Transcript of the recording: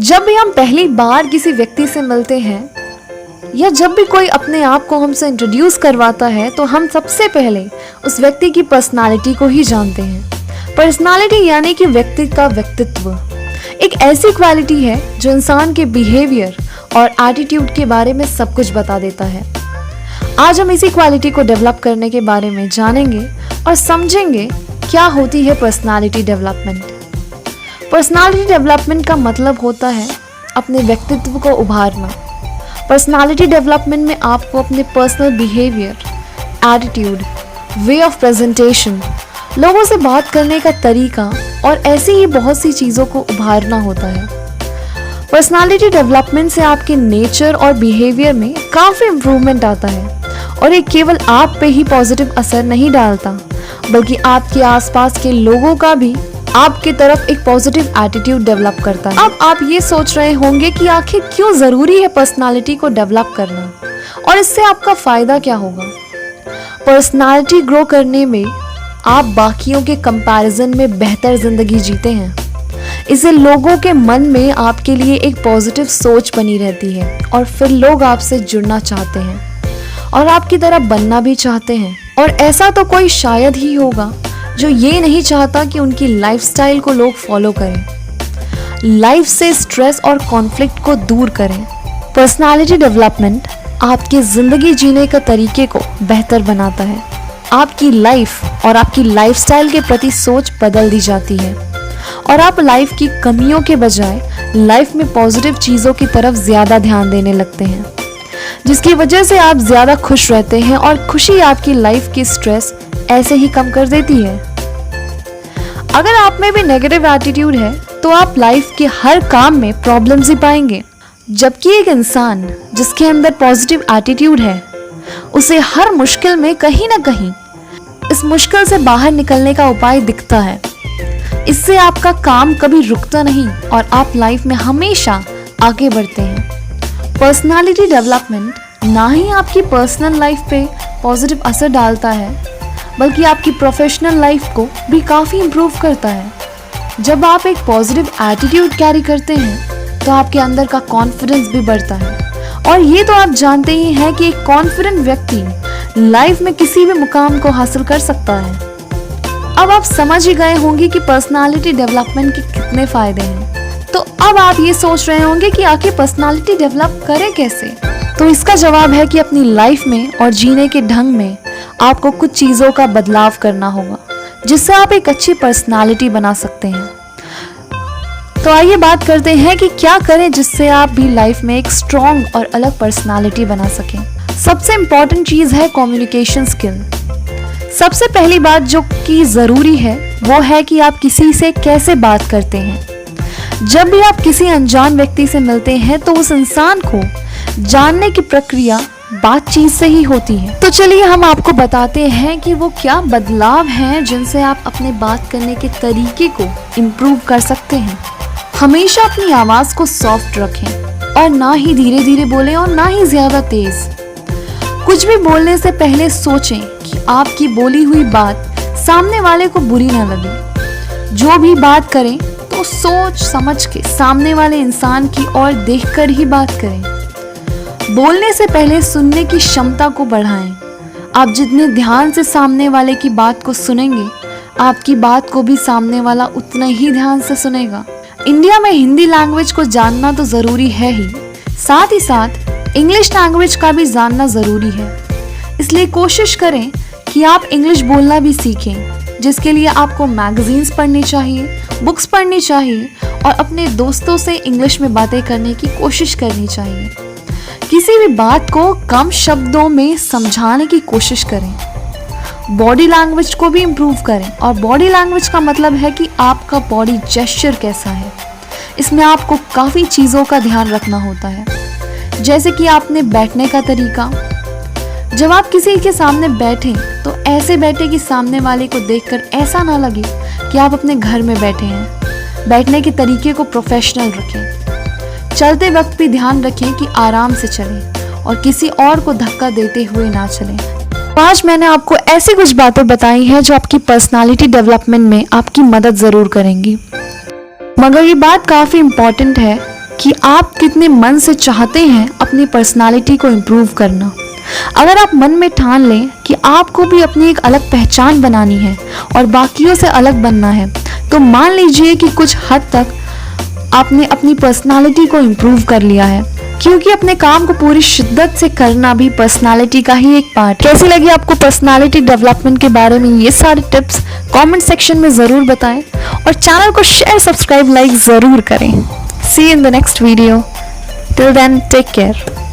जब भी हम पहली बार किसी व्यक्ति से मिलते हैं या जब भी कोई अपने आप को हमसे इंट्रोड्यूस करवाता है तो हम सबसे पहले उस व्यक्ति की पर्सनालिटी को ही जानते हैं। पर्सनालिटी यानी कि व्यक्ति का व्यक्तित्व एक ऐसी क्वालिटी है जो इंसान के बिहेवियर और एटीट्यूड के बारे में सब कुछ बता देता है। आज हम इसी क्वालिटी को डेवलप करने के बारे में जानेंगे और समझेंगे क्या होती है पर्सनालिटी डेवलपमेंट। पर्सनालिटी डेवलपमेंट का मतलब होता है अपने व्यक्तित्व को उभारना। पर्सनालिटी डेवलपमेंट में आपको अपने personal behaviour, attitude, way of presentation, लोगों से बात करने का तरीका और ऐसी ही बहुत सी चीज़ों को उभारना होता है। पर्सनालिटी डेवलपमेंट से आपके नेचर और बिहेवियर में काफ़ी इम्प्रूवमेंट आता है और ये केवल आप पे ही पॉजिटिव असर नहीं डालता बल्कि आपके आसपास के लोगों का भी आपकी तरफ एक पॉजिटिव एटीट्यूड डेवलप करता है। अब आप ये सोच रहे होंगे कि आखिर क्यों ज़रूरी है पर्सनालिटी को डेवलप करना और इससे आपका फ़ायदा क्या होगा। पर्सनालिटी ग्रो करने में आप बाकियों के कंपैरिजन में बेहतर ज़िंदगी जीते हैं। इससे लोगों के मन में आपके लिए एक पॉजिटिव सोच बनी रहती है और फिर लोग आपसे जुड़ना चाहते हैं और आपकी तरह बनना भी चाहते हैं। और ऐसा तो कोई शायद ही होगा जो ये नहीं चाहता कि उनकी लाइफस्टाइल को लोग फॉलो करें। लाइफ से स्ट्रेस और कॉन्फ्लिक्ट को दूर करें। पर्सनालिटी डेवलपमेंट आपकी ज़िंदगी जीने का तरीके को बेहतर बनाता है। आपकी लाइफ और आपकी लाइफस्टाइल के प्रति सोच बदल दी जाती है और आप लाइफ की कमियों के बजाय लाइफ में पॉजिटिव चीज़ों की तरफ ज़्यादा ध्यान देने लगते हैं, जिसकी वजह से आप ज़्यादा खुश रहते हैं और खुशी आपकी लाइफ की स्ट्रेस ऐसे ही कम कर देती है। अगर आप में भी नेगेटिव एटीट्यूड है तो आप लाइफ के हर काम में प्रॉब्लम्स ही पाएंगे, जबकि एक इंसान जिसके अंदर पॉजिटिव एटीट्यूड है उसे हर मुश्किल में कहीं ना कहीं इस मुश्किल से बाहर निकलने का उपाय दिखता है। इससे आपका काम कभी रुकता नहीं और आप लाइफ में हमेशा आगे बढ़ते हैं। पर्सनालिटी डेवलपमेंट ना ही आपकी पर्सनल लाइफ पे पॉजिटिव असर डालता है बल्कि आपकी प्रोफेशनल लाइफ को भी काफ़ी इम्प्रूव करता है। जब आप एक पॉजिटिव एटीट्यूड कैरी करते हैं तो आपके अंदर का कॉन्फिडेंस भी बढ़ता है और ये तो आप जानते ही हैं कि एक कॉन्फिडेंट व्यक्ति लाइफ में किसी भी मुकाम को हासिल कर सकता है। अब आप समझ ही गए होंगे कि पर्सनालिटी डेवलपमेंट के कितने फ़ायदे हैं। तो अब आप ये सोच रहे होंगे कि आखिर पर्सनालिटी डेवलप करें कैसे। तो इसका जवाब है कि अपनी लाइफ में और जीने के ढंग में आपको कुछ चीज़ों का बदलाव करना होगा जिससे आप एक अच्छी पर्सनालिटी बना सकते हैं। तो आइए बात करते हैं कि क्या करें जिससे आप भी लाइफ में एक स्ट्रॉन्ग और अलग पर्सनालिटी बना सकें। सबसे इम्पॉर्टेंट चीज़ है कम्युनिकेशन स्किल। सबसे पहली बात जो कि ज़रूरी है वो है कि आप किसी से कैसे बात करते हैं। जब भी आप किसी अनजान व्यक्ति से मिलते हैं तो उस इंसान को जानने की प्रक्रिया बातचीत से ही होती है। तो चलिए हम आपको बताते हैं कि वो क्या बदलाव हैं जिनसे आप अपने बात करने के तरीके को इम्प्रूव कर सकते हैं। हमेशा अपनी आवाज़ को सॉफ्ट रखें और ना ही धीरे धीरे बोलें और ना ही ज़्यादा तेज़। कुछ भी बोलने से पहले सोचें कि आपकी बोली हुई बात सामने वाले को बुरी ना लगे। जो भी बात करें तो सोच समझ के सामने वाले इंसान की ओर देखकर ही बात करें। बोलने से पहले सुनने की क्षमता को बढ़ाएं। आप जितने ध्यान से सामने वाले की बात को सुनेंगे आपकी बात को भी सामने वाला उतना ही ध्यान से सुनेगा। इंडिया में हिंदी लैंग्वेज को जानना तो ज़रूरी है ही, साथ ही साथ इंग्लिश लैंग्वेज का भी जानना ज़रूरी है। इसलिए कोशिश करें कि आप इंग्लिश बोलना भी सीखें, जिसके लिए आपको मैगजीन्स पढ़नी चाहिए, बुक्स पढ़नी चाहिए और अपने दोस्तों से इंग्लिश में बातें करने की कोशिश करनी चाहिए। किसी भी बात को कम शब्दों में समझाने की कोशिश करें। बॉडी लैंग्वेज को भी इम्प्रूव करें और बॉडी लैंग्वेज का मतलब है कि आपका बॉडी जेस्चर कैसा है। इसमें आपको काफ़ी चीज़ों का ध्यान रखना होता है, जैसे कि आपने बैठने का तरीका। जब आप किसी के सामने बैठें तो ऐसे बैठे कि सामने वाले को देखकर ऐसा ना लगे कि आप अपने घर में बैठे हैं। बैठने के तरीके को प्रोफेशनल रखें। चलते वक्त भी ध्यान रखें कि आराम से चलें और किसी और को धक्का देते हुए ना चलें। आज मैंने आपको ऐसी कुछ बातें बताई हैं जो आपकी पर्सनालिटी डेवलपमेंट में आपकी मदद ज़रूर करेंगी। मगर ये बात काफ़ी इम्पॉर्टेंट है कि आप कितने मन से चाहते हैं अपनी पर्सनालिटी को इम्प्रूव करना। अगर आप मन में ठान लें कि आपको भी अपनी एक अलग पहचान बनानी है और बाकियों से अलग बनना है, तो मान लीजिए कि कुछ हद तक आपने अपनी पर्सनालिटी को इम्प्रूव कर लिया है, क्योंकि अपने काम को पूरी शिद्दत से करना भी पर्सनालिटी का ही एक पार्ट है। कैसी लगी आपको पर्सनालिटी डेवलपमेंट के बारे में ये सारे टिप्स? कमेंट सेक्शन में ज़रूर बताएं और चैनल को शेयर, सब्सक्राइब, लाइक ज़रूर करें। See you in the next video. Till then, take care.